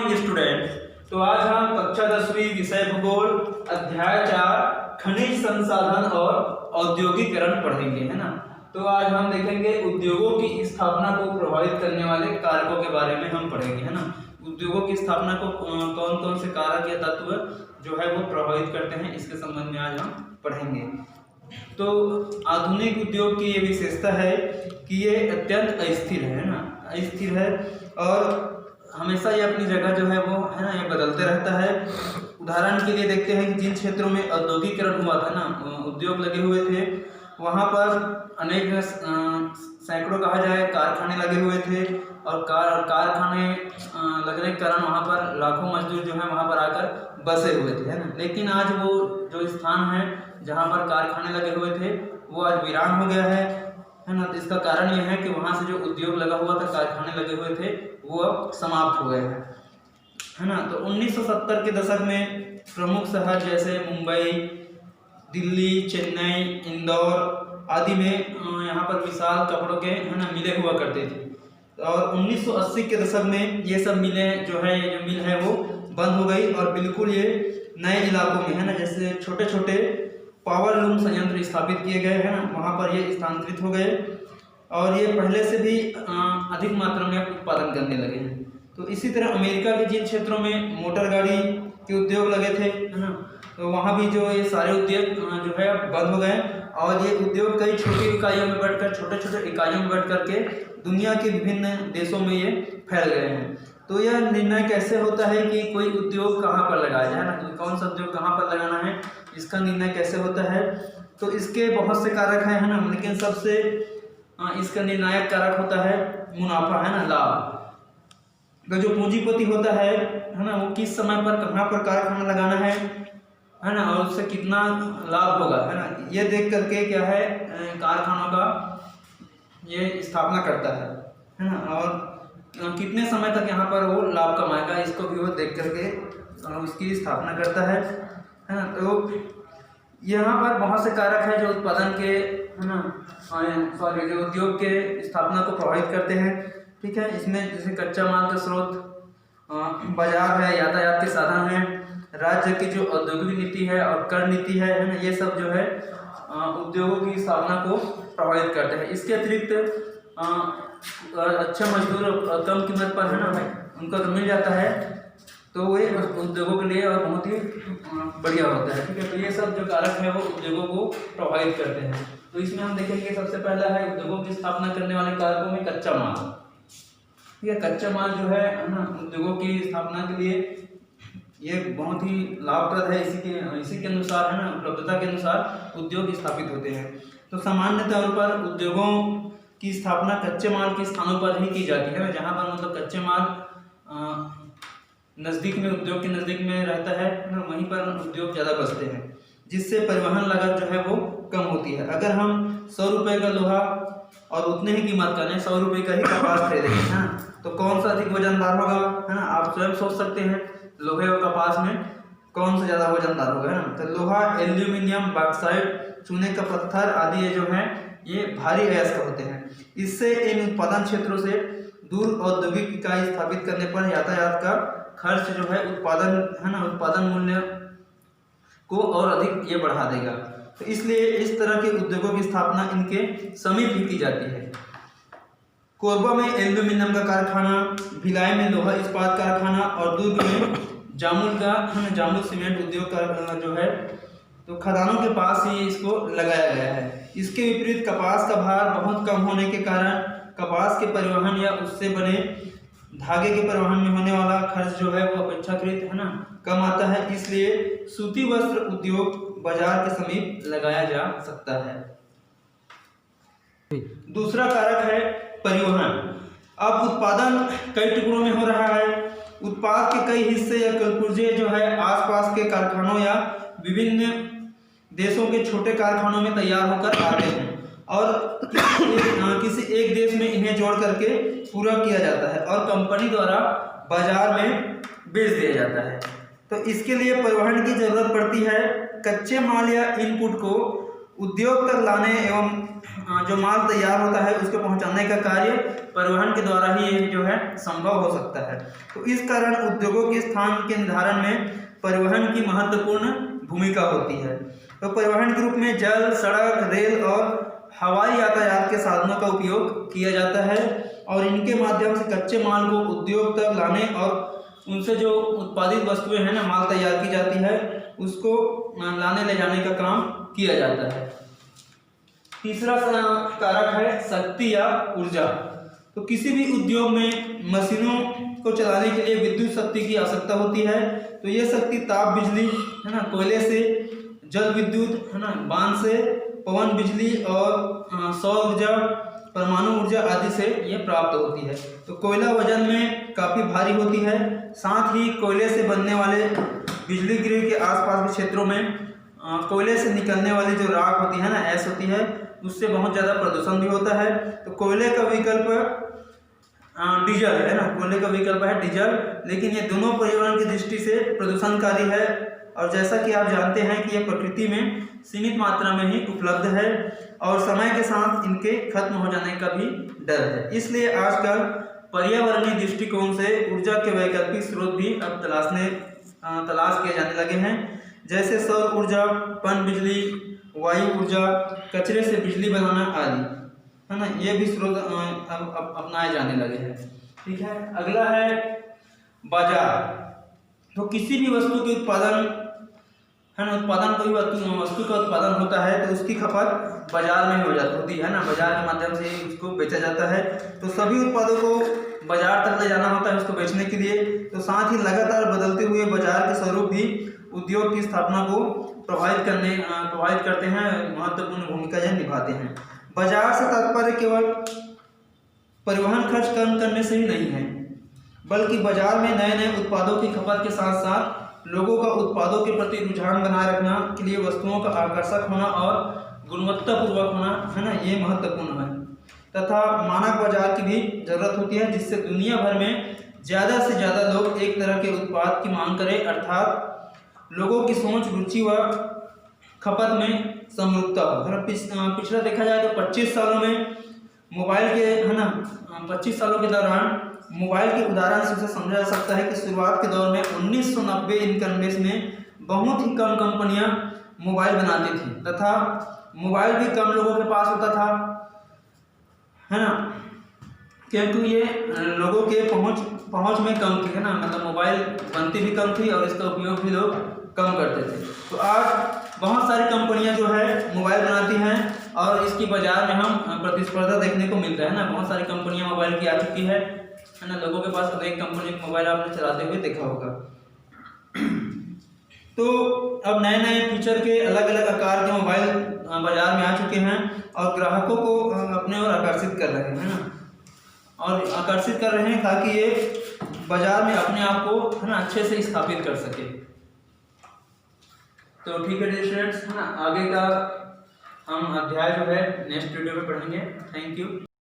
Morning students. तो आज हम कक्षा 10वीं विषय भूगोल अध्याय 4 खनिज संसाधन और औद्योगिकरण पढ़ेंगे, है ना। तो आज हम देखेंगे उद्योगों की स्थापना को प्रभावित करने वाले कारकों के बारे में हम पढ़ेंगे, है ना। उद्योगों की स्थापना को कौन कौन से कारक या तत्व जो है वो प्रभावित करते हैं, इसके संबंध में आज हम पढ़ेंगे। तो आधुनिक उद्योग की ये विशेषता है कि ये अत्यंत अस्थिर है ना, अस्थिर है और हमेशा ये अपनी जगह जो है वो है ना ये बदलते रहता है। उदाहरण के लिए देखते हैं कि जिन क्षेत्रों में औद्योगिकरण हुआ था ना, उद्योग लगे हुए थे, वहाँ पर अनेक सैकड़ों कहा जाए कारखाने लगे हुए थे और कारखाने लगने के कारण वहाँ पर लाखों मजदूर जो है वहाँ पर आकर बसे हुए थे, है ना। लेकिन आज वो जो स्थान है जहाँ पर कारखाने लगे हुए थे वो आज वीरान हो गया है ना। तो इसका कारण यह है कि वहाँ से जो उद्योग लगा हुआ था, कारखाने लगे हुए थे, वो अब समाप्त हो गए हैं, है ना। तो 1970 के दशक में प्रमुख शहर जैसे मुंबई, दिल्ली, चेन्नई, इंदौर आदि में यहाँ पर विशाल कपड़ों के है ना मिलें हुआ करते थे और 1980 के दशक में ये सब मिलें जो है, ये जो मिल है वो बंद हो गई और बिल्कुल ये नए इलाकों में है ना, जैसे छोटे छोटे पावर लूम संयंत्र स्थापित किए गए हैं ना, वहाँ पर ये स्थानांतरित हो गए और ये पहले से भी अधिक मात्रा में उत्पादन करने लगे हैं। तो इसी तरह अमेरिका के जिन क्षेत्रों में मोटर गाड़ी के उद्योग लगे थे, है ना, तो वहाँ भी जो ये सारे उद्योग जो है बंद हो गए और ये उद्योग कई छोटी इकाइयों में बढ़कर, छोटे छोटे इकाइयों में बढ़ करके दुनिया के विभिन्न देशों में ये फैल गए हैं। तो यह निर्णय कैसे होता है कि कोई उद्योग कहाँ पर लगाया जाए ना, कौन सा उद्योग कहाँ पर लगाना है, इसका निर्णय कैसे होता है। तो इसके बहुत से कारक हैं, है ना, लेकिन सबसे इसका निर्णायक कारक होता है मुनाफा, है ना, लाभ। तो जो पूंजीपति होता है ना, वो किस समय पर कहाँ पर कारखाना लगाना है ना, और उससे कितना लाभ होगा, है ना, ये देख करके क्या है कारखानों का ये स्थापना करता है ना, और कितने समय तक यहाँ पर वो लाभ कमाएगा इसको भी वो देख करके उसकी स्थापना करता है ना। तो यहाँ पर बहुत से कारक हैं जो उत्पादन के, है ना, सॉरी, जो उद्योग के स्थापना को प्रभावित करते हैं। ठीक है, इसमें जैसे कच्चा माल का स्रोत, बाजार है, यातायात के साधन हैं, राज्य की जो औद्योगिक नीति है और कर नीति है ना, ये सब जो है उद्योगों की स्थापना को प्रभावित करते हैं। इसके अतिरिक्त अच्छा मजदूर कम कीमत पर है ना उनको तो मिल जाता है, तो वो उद्योगों के लिए और बहुत ही बढ़िया होता है। ठीक है, तो ये सब जो कारक है वो उद्योगों को प्रभावित करते हैं। तो इसमें हम देखेंगे सबसे पहला है उद्योगों की स्थापना करने वाले कारकों में कच्चा माल। ठीक है, कच्चा माल जो है ना उद्योगों की स्थापना के लिए ये बहुत ही लाभप्रद है। इसी के अनुसार है ना, उपलब्धता के अनुसार उद्योग स्थापित होते हैं। तो सामान्य तौर पर उद्योगों की स्थापना कच्चे माल के स्थानों पर ही की जाती है, जहाँ पर मतलब कच्चे माल नज़दीक में, उद्योग के नज़दीक में रहता है ना, वहीं पर उद्योग ज़्यादा बसते हैं, जिससे परिवहन लागत जो है वो कम होती है। अगर हम 100 रुपये का लोहा और उतने ही कीमत का 100 रुपये का ही कपास खरीदेंगे, है ना, तो कौन सा अधिक वजनदार होगा, है ना, आप स्वयं सोच सकते हैं लोहे और कपास में कौन सा ज़्यादा वजनदार होगा, है ना। तो लोहा, एल्यूमिनियम, बॉक्साइट, चूने का पत्थर आदि ये जो है ये भारी अयस्क होते हैं। इससे इन उत्पादन क्षेत्रों से दूर औद्योगिक इकाई स्थापित करने पर यातायात का खर्च जो है उत्पादन, है ना, उत्पादन मूल्य को और अधिक ये बढ़ा देगा। तो इसलिए इस तरह के उद्योगों की स्थापना इनके समीप ही की जाती है। कोरबा में एल्यूमिनियम का कारखाना, भिलाई में लोहा इस्पात कारखाना और दुर्ग में जामुल का, है ना, जामुल सीमेंट उद्योग का जो है तो खदानों के पास ही इसको लगाया गया है। इसके विपरीत कपास का भार बहुत कम होने के कारण कपास के परिवहन या उससे बने धागे के परिवहन में होने वाला खर्च जो है वो अपेक्षाकृत, है ना, कम आता है। इसलिए सूती वस्त्र उद्योग बाजार के समीप लगाया जा सकता है। दूसरा कारक है परिवहन। अब उत्पादन कई टुकड़ों में हो रहा है। उत्पाद के कई हिस्से या कलपुर्जे जो है आसपास के कारखानों या विभिन्न देशों के छोटे कारखानों में तैयार होकर आते हैं और किसी एक देश में इन्हें जोड़ करके पूरा किया जाता है और कंपनी द्वारा बाजार में बेच दिया जाता है। तो इसके लिए परिवहन की जरूरत पड़ती है। कच्चे माल या इनपुट को उद्योग तक लाने एवं जो माल तैयार होता है उसको पहुंचाने का कार्य परिवहन के द्वारा ही ये जो है संभव हो सकता है। तो इस कारण उद्योगों के स्थान के निर्धारण में परिवहन की महत्वपूर्ण भूमिका होती है। तो परिवहन के रूप में जल, सड़क, रेल और हवाई यातायात के साधनों का उपयोग किया जाता है और इनके माध्यम से कच्चे माल को उद्योग तक लाने और उनसे जो उत्पादित वस्तुएं हैं ना, माल तैयार की जाती है, उसको लाने ले जाने का काम किया जाता है। तीसरा कारक है शक्ति या ऊर्जा। तो किसी भी उद्योग में मशीनों को चलाने के लिए विद्युत शक्ति की आवश्यकता होती है। तो ये शक्ति ताप बिजली है ना, कोयले से, जल विद्युत है ना, बांध से, पवन बिजली और सौर ऊर्जा, परमाणु ऊर्जा आदि से ये प्राप्त होती है। तो कोयला वजन में काफ़ी भारी होती है। साथ ही कोयले से बनने वाले बिजली गृह के आसपास के क्षेत्रों में कोयले से निकलने वाली जो राख होती है ना, ऐश होती है, उससे बहुत ज़्यादा प्रदूषण भी होता है। तो कोयले का विकल्प डीजल है ना, कोयले का विकल्प है डीजल, लेकिन ये दोनों पर्यावरण की दृष्टि से प्रदूषणकारी है और जैसा कि आप जानते हैं कि यह प्रकृति में सीमित मात्रा में ही उपलब्ध है और समय के साथ इनके खत्म हो जाने का भी डर है। इसलिए आजकल पर्यावरणीय दृष्टिकोण से ऊर्जा के वैकल्पिक स्रोत भी अब तलाश किए जाने लगे हैं, जैसे सौर ऊर्जा, पन बिजली, वायु ऊर्जा, कचरे से बिजली बनाना आदि है ना, ये भी स्रोत अब अपनाए जाने लगे हैं। ठीक है, अगला है बाजार। तो किसी भी वस्तु के उत्पादन है ना, कोई वस्तु का उत्पादन होता है तो उसकी खपत बाजार में होती है ना, बाजार के माध्यम से उसको बेचा जाता है। तो सभी उत्पादों को बाजार तक ले जाना होता है उसको बेचने के लिए। तो साथ ही लगातार बदलते हुए बाजार के स्वरूप भी उद्योग की स्थापना को प्रभावित करते हैं, महत्वपूर्ण भूमिका यह निभाते हैं। बाजार से तात्पर्य केवल परिवहन खर्च कम करने से ही नहीं है, बल्कि बाजार में नए नए उत्पादों की खपत के साथ साथ लोगों का उत्पादों के प्रति रुझान बनाए रखना के लिए वस्तुओं का आकर्षक होना और गुणवत्तापूर्वक होना है ना, ये महत्वपूर्ण है। तथा मानक बाजार की भी जरूरत होती है, जिससे दुनिया भर में ज़्यादा से ज़्यादा लोग एक तरह के उत्पाद की मांग करें, अर्थात लोगों की सोच, रुचि व खपत में समरूपता हो। अगर पिछला देखा जाए तो 25 सालों में मोबाइल के है ना 25 सालों के दौरान मोबाइल के उदाहरण से उसे समझा जा सकता है कि शुरुआत के दौर में 1990 में बहुत ही कम कंपनियां मोबाइल बनाती थी तथा मोबाइल भी कम लोगों के पास होता था, है ना, क्योंकि ये लोगों के पहुंच में कम थी, है ना, मतलब मोबाइल बनती भी कम थी और इसका उपयोग भी लोग कम करते थे। तो आज बहुत सारी कंपनियां जो है मोबाइल बनाती हैं और इसकी बाजार में हम प्रतिस्पर्धा देखने को मिलता है ना, बहुत सारी कंपनियां मोबाइल की आ चुकी है ना, लोगों के पास अब एक कंपनी का मोबाइल आपने चलाते हुए देखा होगा। तो अब नए नए फीचर के अलग अलग आकार के मोबाइल बाजार में आ चुके हैं और ग्राहकों को अपने ओर आकर्षित कर रहे हैं ना, और आकर्षित कर रहे हैं ताकि ये बाजार में अपने आप को है ना अच्छे से स्थापित कर सके। तो ठीक है डियर स्टूडेंट्स, है ना, आगे का हम अध्याय जो है नेक्स्ट वीडियो में पढ़ेंगे। Thank you.